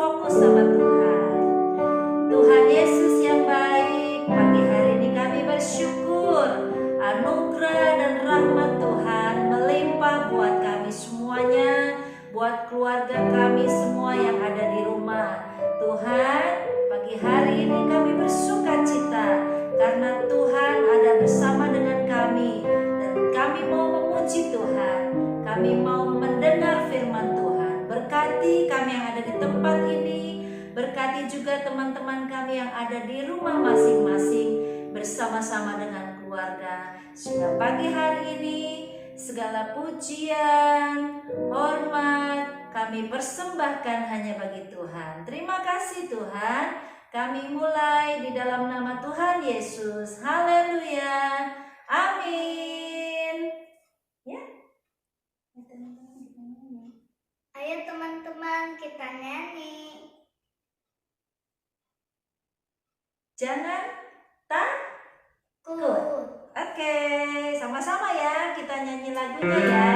berfokus sama Tuhan. Tuhan Yesus yang baik, pagi hari ini kami bersyukur anugerah dan rahmat Tuhan melimpah buat kami semuanya, buat keluarga kami semua yang ada di rumah. Tuhan, pagi hari ini kami bersuka cita karena Tuhan ada bersama dengan kami, dan kami mau memuji Tuhan, kami mau mendengar firman Tuhan. Berkati kami yang ada di tempat ini, berkati juga teman-teman kami yang ada di rumah masing-masing bersama-sama dengan keluarga. Sehingga pagi hari ini segala pujian, hormat kami persembahkan hanya bagi Tuhan. Terima kasih Tuhan. Kami mulai di dalam nama Tuhan Yesus. Haleluya. Amin. Ya. Ayo teman-teman, kita nyanyi. Jangan takut. Oke, sama-sama ya, kita nyanyi lagunya ya.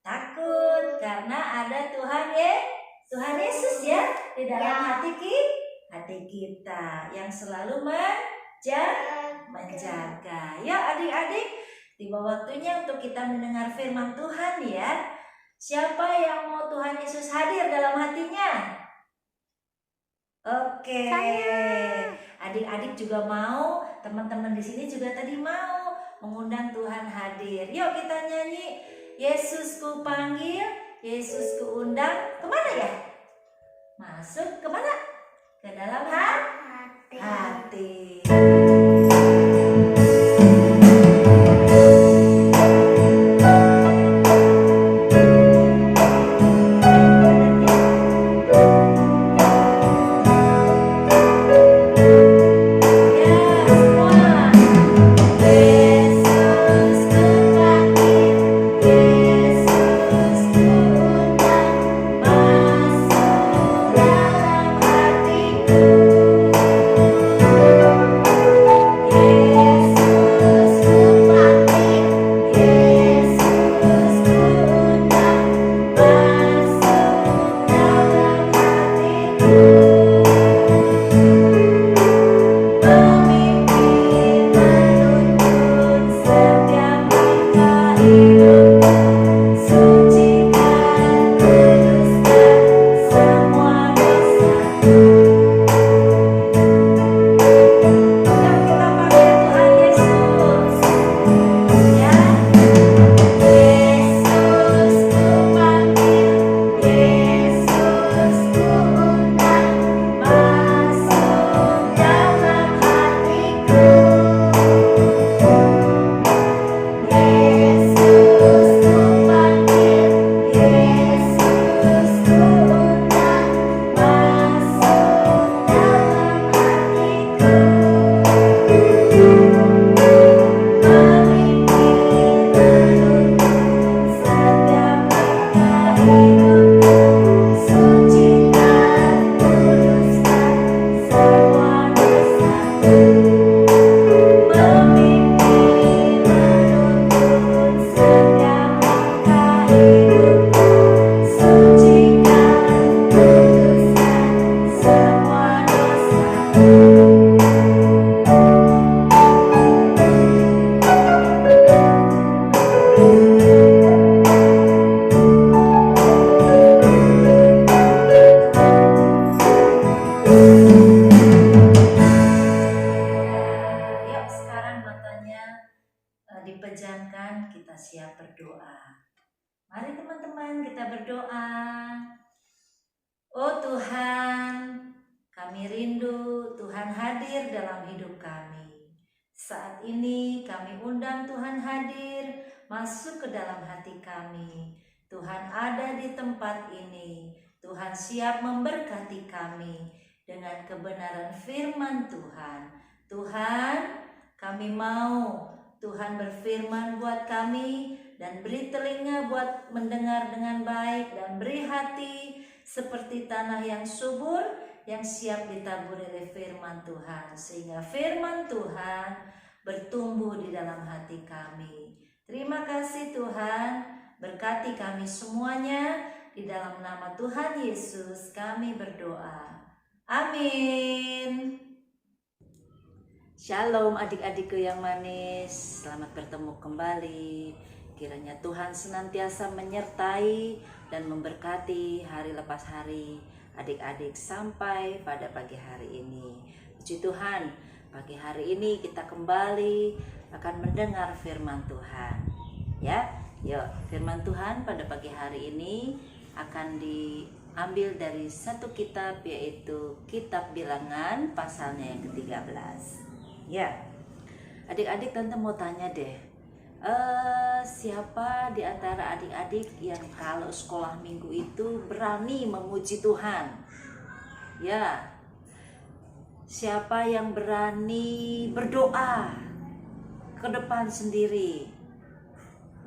Takut karena ada Tuhan Tuhan Yesus ya di dalam hati kita yang selalu menjaga. Ya adik-adik, tiba waktunya untuk kita mendengar firman Tuhan ya. Siapa yang mau Tuhan Yesus hadir dalam hatinya? Oke. Adik-adik juga mau, teman-teman di sini juga tadi mau mengundang Tuhan hadir. Yuk kita nyanyi. Yesus ku panggil, Yesus ku undang. Kemana ya? Masuk kemana? Ke dalam hati. Yesus ku panggil, Yesus Tuhan, kita berdoa. Oh Tuhan, kami rindu Tuhan hadir dalam hidup kami. Saat ini kami undang Tuhan hadir masuk ke dalam hati kami. Tuhan ada di tempat ini. Tuhan siap memberkati kami dengan kebenaran firman Tuhan. Tuhan, kami mau Tuhan berfirman buat kami dan beri telinga buat mendengar dengan baik dan beri hati seperti tanah yang subur yang siap ditaburi oleh firman Tuhan, sehingga firman Tuhan bertumbuh di dalam hati kami. Terima kasih Tuhan, berkati kami semuanya, di dalam nama Tuhan Yesus kami berdoa. Amin. Shalom adik-adikku yang manis, selamat bertemu kembali. Kiranya Tuhan senantiasa menyertai dan memberkati hari lepas hari adik-adik sampai pada pagi hari ini. Puji Tuhan, pagi hari ini kita kembali akan mendengar firman Tuhan. Ya, yuk, firman Tuhan pada pagi hari ini akan diambil dari satu kitab, yaitu kitab Bilangan pasalnya yang ke-13. Ya, adik-adik tante mau tanya deh, siapa di antara adik-adik yang kalau sekolah minggu itu berani memuji Tuhan? Ya, siapa yang berani berdoa ke depan sendiri?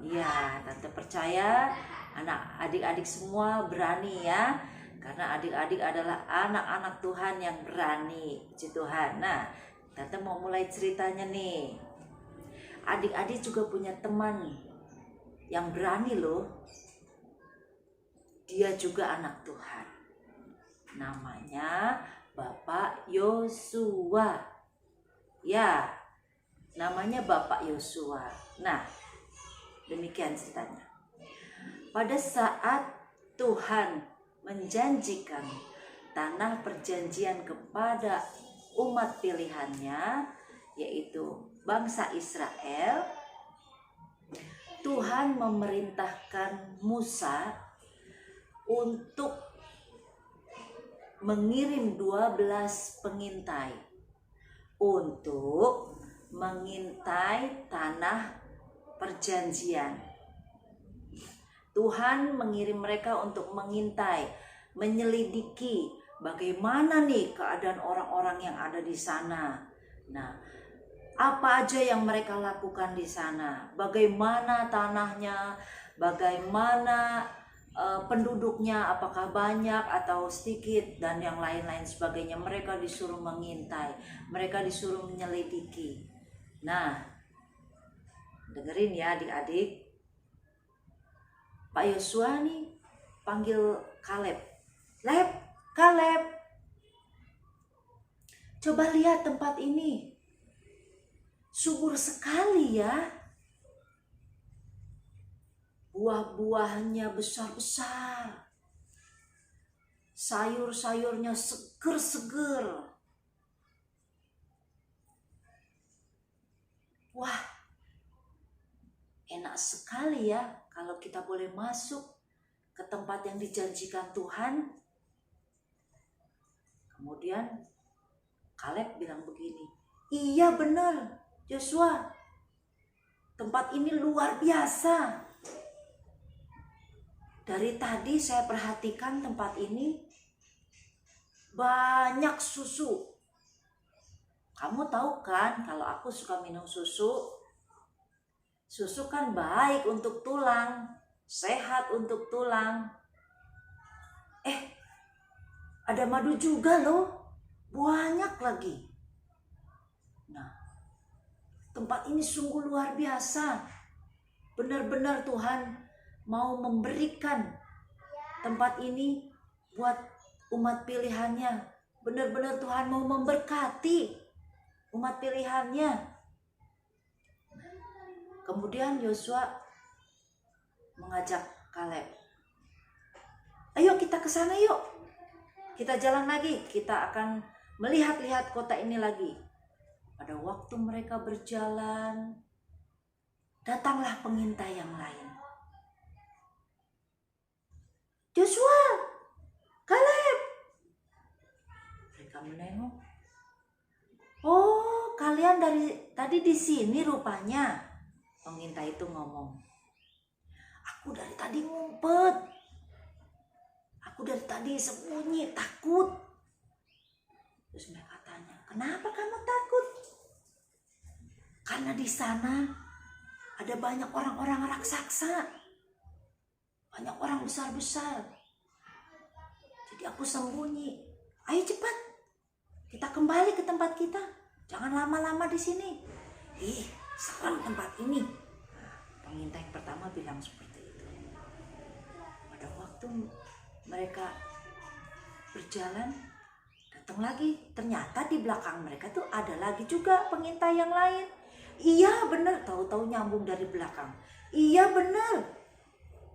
Ya, tante percaya adik-adik semua berani ya, karena adik-adik adalah anak-anak Tuhan yang berani. Puji Tuhan. Nah, tante mau mulai ceritanya nih. Adik-adik juga punya teman yang berani loh. Dia juga anak Tuhan. Namanya Bapak Yosua. Ya, namanya Bapak Yosua. Nah, demikian ceritanya. Pada saat Tuhan menjanjikan tanah perjanjian kepada umat pilihannya, yaitu bangsa Israel, Tuhan memerintahkan Musa untuk mengirim 12 pengintai untuk mengintai tanah perjanjian. Tuhan mengirim mereka untuk mengintai, menyelidiki bagaimana nih keadaan orang-orang yang ada di sana. Nah, apa aja yang mereka lakukan di sana? Bagaimana tanahnya? Bagaimana penduduknya? Apakah banyak atau sedikit? Dan yang lain-lain sebagainya. Mereka disuruh mengintai. Mereka disuruh menyelidiki. Nah, dengerin ya adik-adik. Pak Yosua nih panggil Kaleb. Kaleb, coba lihat tempat ini. Subur sekali ya. Buah-buahnya besar-besar. Sayur-sayurnya seger-seger. Wah, enak sekali ya kalau kita boleh masuk ke tempat yang dijanjikan Tuhan. Kemudian Kaleb bilang begini, iya benar Yosua, tempat ini luar biasa. Dari tadi saya perhatikan tempat ini banyak susu. Kamu tahu kan kalau aku suka minum susu? Susu kan baik untuk tulang, sehat untuk tulang. Ada madu juga loh, banyak lagi. Nah, tempat ini sungguh luar biasa. Benar-benar Tuhan mau memberikan tempat ini buat umat pilihannya. Benar-benar Tuhan mau memberkati umat pilihannya. Kemudian Yosua mengajak Kaleb, ayo kita ke sana yuk. Kita jalan lagi, kita akan melihat-lihat kota ini lagi. Pada waktu mereka berjalan, datanglah pengintai yang lain. Tuhan menengok. Oh, kalian dari tadi di sini rupanya. Pengintai itu ngomong. Aku dari tadi ngumpet. Aku dari tadi sembunyi, takut. Terus mereka tanya, kenapa kamu takut? Karena di sana ada banyak orang-orang raksasa. Banyak orang besar-besar. Jadi aku sembunyi. Ayo cepat. Kita kembali ke tempat kita. Jangan lama-lama di sini. Serem tempat ini. Nah, pengintai pertama bilang seperti itu. Pada waktu mereka berjalan, datang lagi. Ternyata di belakang mereka tuh ada lagi juga pengintai yang lain. Iya benar, tahu-tahu nyambung dari belakang. Iya benar.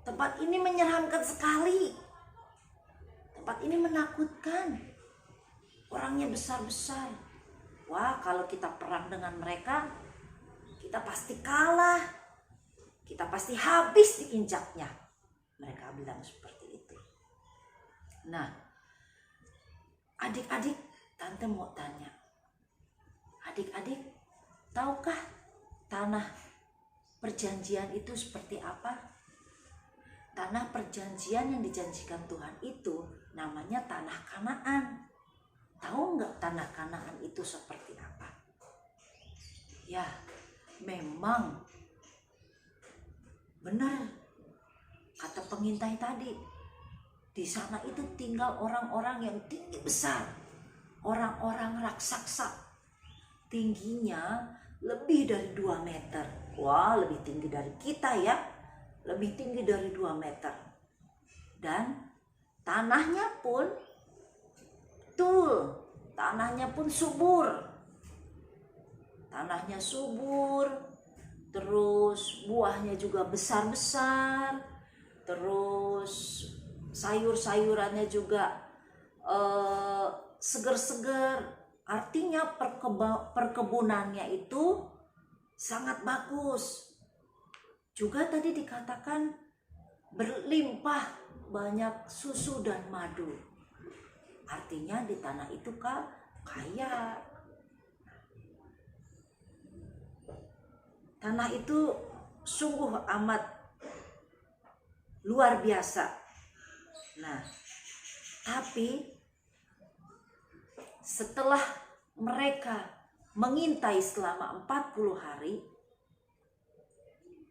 Tempat ini menyeramkan sekali. Tempat ini menakutkan. Orangnya besar-besar. Wah, kalau kita perang dengan mereka, kita pasti kalah. Kita pasti habis diinjaknya. Mereka bilang seperti itu. Nah, adik-adik, tante mau tanya. Adik-adik, tahukah tanah perjanjian itu seperti apa? Tanah perjanjian yang dijanjikan Tuhan itu namanya tanah Kanaan. Tahu nggak tanah Kanaan itu seperti apa? Ya, memang benar kata pengintai tadi. Di sana itu tinggal orang-orang yang tinggi besar, orang-orang raksasa. Tingginya lebih dari 2 meter. Wah, lebih tinggi dari kita ya. Lebih tinggi dari 2 meter. Dan tanahnya pun tanahnya pun subur. Tanahnya subur, terus buahnya juga besar-besar, terus sayur-sayurannya juga seger-seger. Artinya perkebunannya itu sangat bagus. Juga tadi dikatakan berlimpah banyak susu dan madu. Artinya di tanah itu kaya. Tanah itu sungguh amat luar biasa. Nah, tapi setelah mereka mengintai selama 40 hari,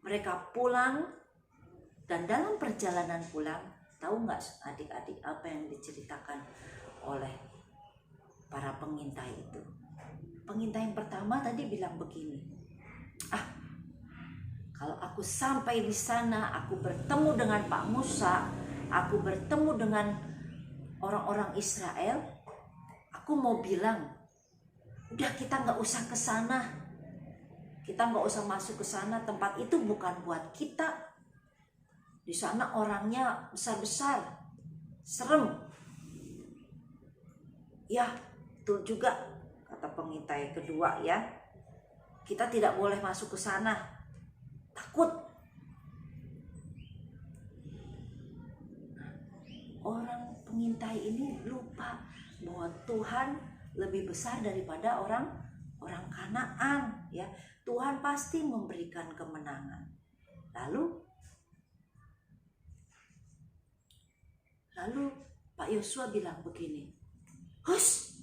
mereka pulang. Dan dalam perjalanan pulang, tahu nggak adik-adik apa yang diceritakan oleh para pengintai itu? Pengintai yang pertama tadi bilang begini, kalau aku sampai di sana, aku bertemu dengan Pak Musa, aku bertemu dengan orang-orang Israel, aku mau bilang, udah kita nggak usah ke sana, kita nggak usah masuk ke sana, tempat itu bukan buat kita. Di sana orangnya besar-besar, serem. Ya, betul juga kata pengintai kedua ya. Kita tidak boleh masuk ke sana. Takut. Orang pengintai ini lupa bahwa Tuhan lebih besar daripada orang Kanaan ya. Tuhan pasti memberikan kemenangan. Lalu Pak Yosua bilang begini, "Hus,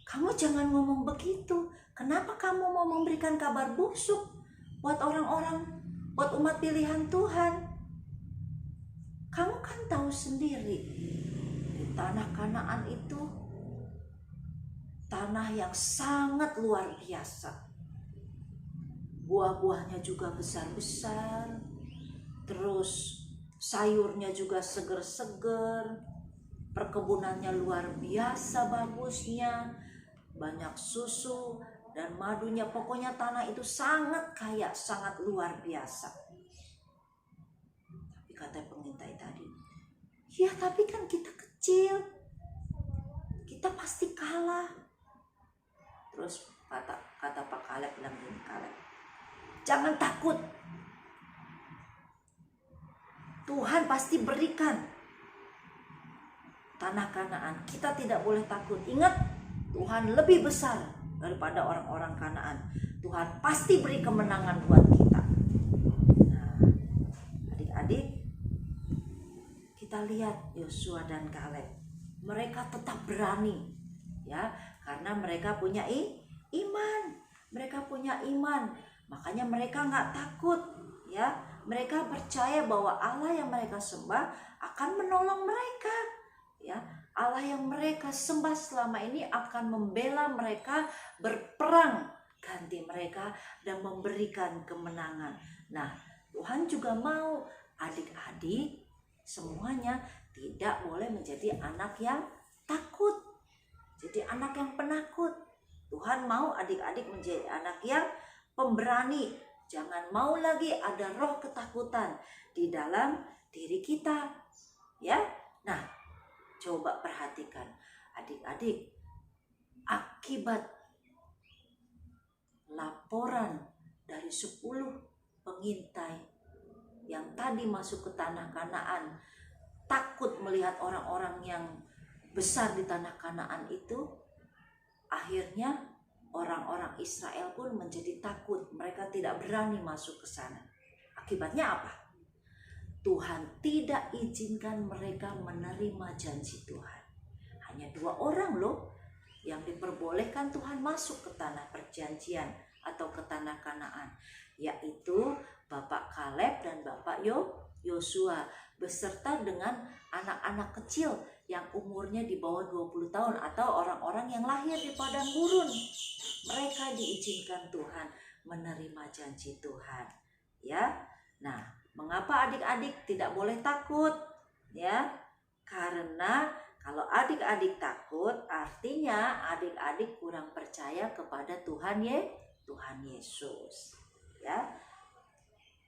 kamu jangan ngomong begitu. Kenapa kamu mau memberikan kabar busuk buat orang-orang, buat umat pilihan Tuhan? Kamu kan tahu sendiri, di tanah Kanaan itu tanah yang sangat luar biasa. Buah-buahnya juga besar-besar, terus sayurnya juga seger-seger, perkebunannya luar biasa bagusnya, banyak susu dan madunya. Pokoknya tanah itu sangat kaya, sangat luar biasa." Tapi kata pengintai tadi, "Ya tapi kan kita kecil, kita pasti kalah." Terus kata Pak Kaleb bilang gini, "Kaleb, jangan takut. Tuhan pasti berikan tanah Kanaan. Kita tidak boleh takut. Ingat, Tuhan lebih besar daripada orang-orang Kanaan. Tuhan pasti beri kemenangan buat kita. Nah, adik-adik, kita lihat Yosua dan Kaleb. Mereka tetap berani, ya, karena mereka punya iman. Mereka punya iman, makanya mereka nggak takut, ya. Mereka percaya bahwa Allah yang mereka sembah akan menolong mereka, ya. Allah yang mereka sembah selama ini akan membela mereka, berperang ganti mereka dan memberikan kemenangan. Nah, Tuhan juga mau adik-adik semuanya tidak boleh menjadi anak yang takut, jadi anak yang penakut. Tuhan mau adik-adik menjadi anak yang pemberani. Jangan mau lagi ada roh ketakutan di dalam diri kita, ya. Nah, coba perhatikan adik-adik, akibat laporan dari 10 pengintai yang tadi masuk ke tanah Kanaan, takut melihat orang-orang yang besar di tanah Kanaan itu, akhirnya orang-orang Israel pun menjadi takut. Mereka tidak berani masuk ke sana. Akibatnya apa? Tuhan tidak izinkan mereka menerima janji Tuhan. Hanya 2 orang loh yang diperbolehkan Tuhan masuk ke tanah perjanjian atau ke tanah Kanaan, yaitu Bapak Kaleb dan Bapak Yosua beserta dengan anak-anak kecil yang umurnya di bawah 20 tahun atau orang-orang yang lahir di padang gurun. Mereka diizinkan Tuhan menerima janji Tuhan, ya. Nah, mengapa adik-adik tidak boleh takut? Ya, karena kalau adik-adik takut, artinya adik-adik kurang percaya kepada Tuhan Yesus. Ya,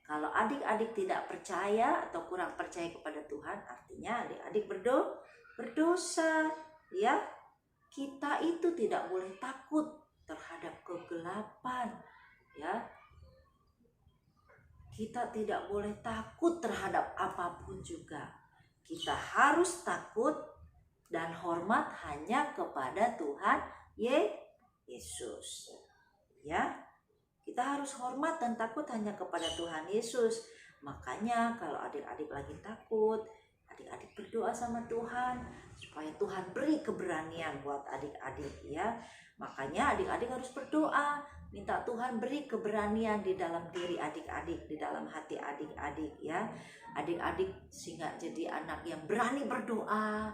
kalau adik-adik tidak percaya atau kurang percaya kepada Tuhan, artinya adik-adik berdosa. Ya, kita itu tidak boleh takut terhadap kegelapan. Ya, kita tidak boleh takut terhadap apapun juga. Kita harus takut dan hormat hanya kepada Tuhan Yesus. Ya, kita harus hormat dan takut hanya kepada Tuhan Yesus. Makanya kalau adik-adik lagi takut, adik-adik berdoa sama Tuhan supaya Tuhan beri keberanian buat adik-adik, ya. Makanya adik-adik harus berdoa, minta Tuhan beri keberanian di dalam diri adik-adik, di dalam hati adik-adik, ya. Adik-adik sehingga jadi anak yang berani berdoa,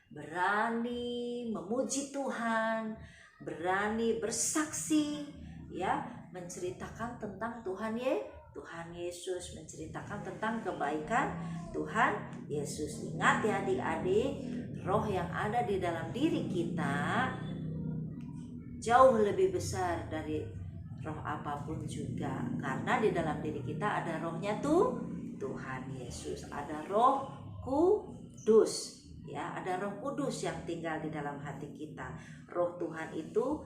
berani memuji Tuhan, berani bersaksi, ya, menceritakan tentang Tuhan Yesus, menceritakan tentang kebaikan Tuhan Yesus. Ingat ya adik-adik, roh yang ada di dalam diri kita jauh lebih besar dari roh apapun juga, karena di dalam diri kita ada rohnya Tuhan Yesus, ada Roh Kudus, ya, ada Roh Kudus yang tinggal di dalam hati kita. Roh Tuhan itu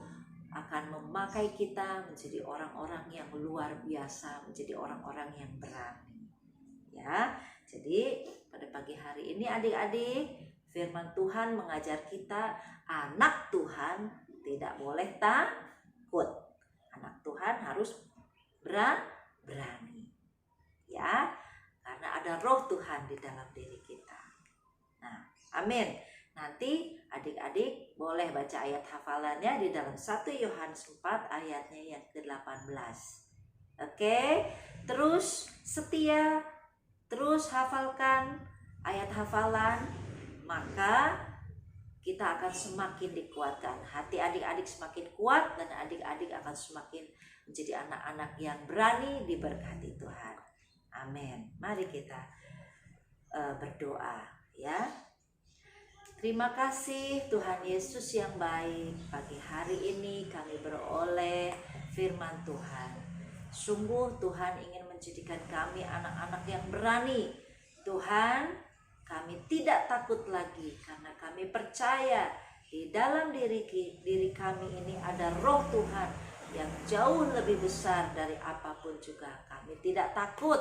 akan memakai kita menjadi orang-orang yang luar biasa, menjadi orang-orang yang berani, ya. Jadi pada pagi hari ini adik-adik, firman Tuhan mengajar kita, anak Tuhan tidak boleh takut. Anak Tuhan harus berani, ya, karena ada roh Tuhan di dalam diri kita. Nah, amin. Nanti adik-adik boleh baca ayat hafalannya di dalam 1 Yohanes 4 ayatnya yang ke-18. Oke, terus setia, terus hafalkan ayat hafalan, maka kita akan semakin dikuatkan. Hati adik-adik semakin kuat dan adik-adik akan semakin menjadi anak-anak yang berani diberkati Tuhan. Amin. Mari kita berdoa, ya. Terima kasih Tuhan Yesus yang baik. Pagi hari ini kami beroleh firman Tuhan. Sungguh Tuhan ingin menjadikan kami anak-anak yang berani. Tuhan, kami tidak takut lagi karena kami percaya di dalam diri kami ini ada roh Tuhan yang jauh lebih besar dari apapun juga. Kami tidak takut,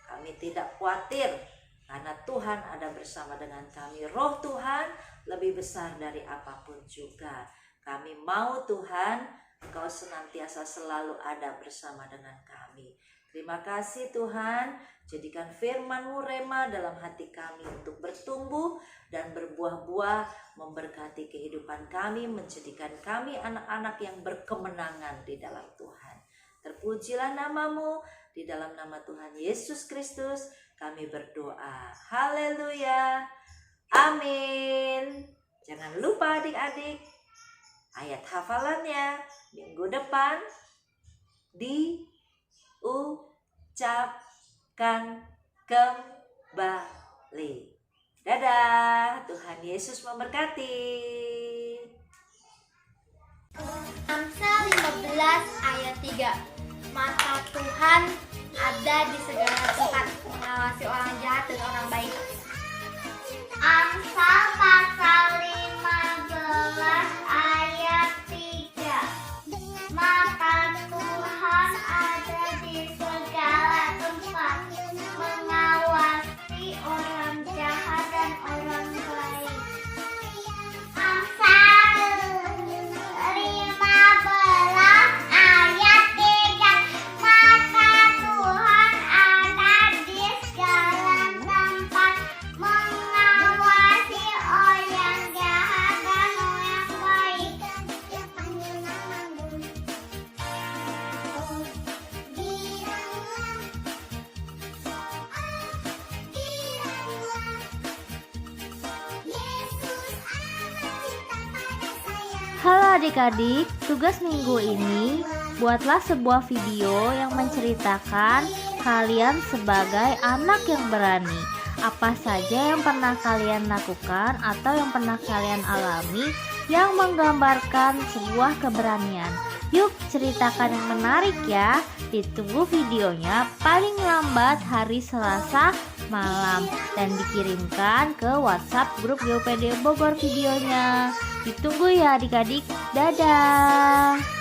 kami tidak khawatir karena Tuhan ada bersama dengan kami. Roh Tuhan lebih besar dari apapun juga. Kami mau Tuhan, Engkau senantiasa selalu ada bersama dengan kami. Terima kasih Tuhan, jadikan firman-Mu rema dalam hati kami untuk bertumbuh dan berbuah-buah, memberkati kehidupan kami, menjadikan kami anak-anak yang berkemenangan di dalam Tuhan. Terpujilah nama-Mu, di dalam nama Tuhan Yesus Kristus kami berdoa. Haleluya. Amin. Jangan lupa adik-adik, ayat hafalannya minggu depan diucapkan kembali. Dadah, Tuhan Yesus memberkati. Amsal 15 ayat 3. Mata Tuhan ada di segala tempat, mengawasi orang jahat dan orang baik. Amsal pasal 15 ayat 3. Mata Tuhan ada di segala tempat, mengawasi orang jahat dan orang baik. Amsal 15 ayat 3. Mata Tuhan ada di segala tempat, mengawasi orang jahat dan orang baik. Halo adik-adik, tugas minggu ini buatlah sebuah video yang menceritakan kalian sebagai anak yang berani. Apa saja yang pernah kalian lakukan atau yang pernah kalian alami yang menggambarkan sebuah keberanian. Yuk ceritakan yang menarik ya. Ditunggu videonya paling lambat hari Selasa malam dan dikirimkan ke WhatsApp grup GUPD Bogor videonya. Ditunggu ya adik-adik. Dadah.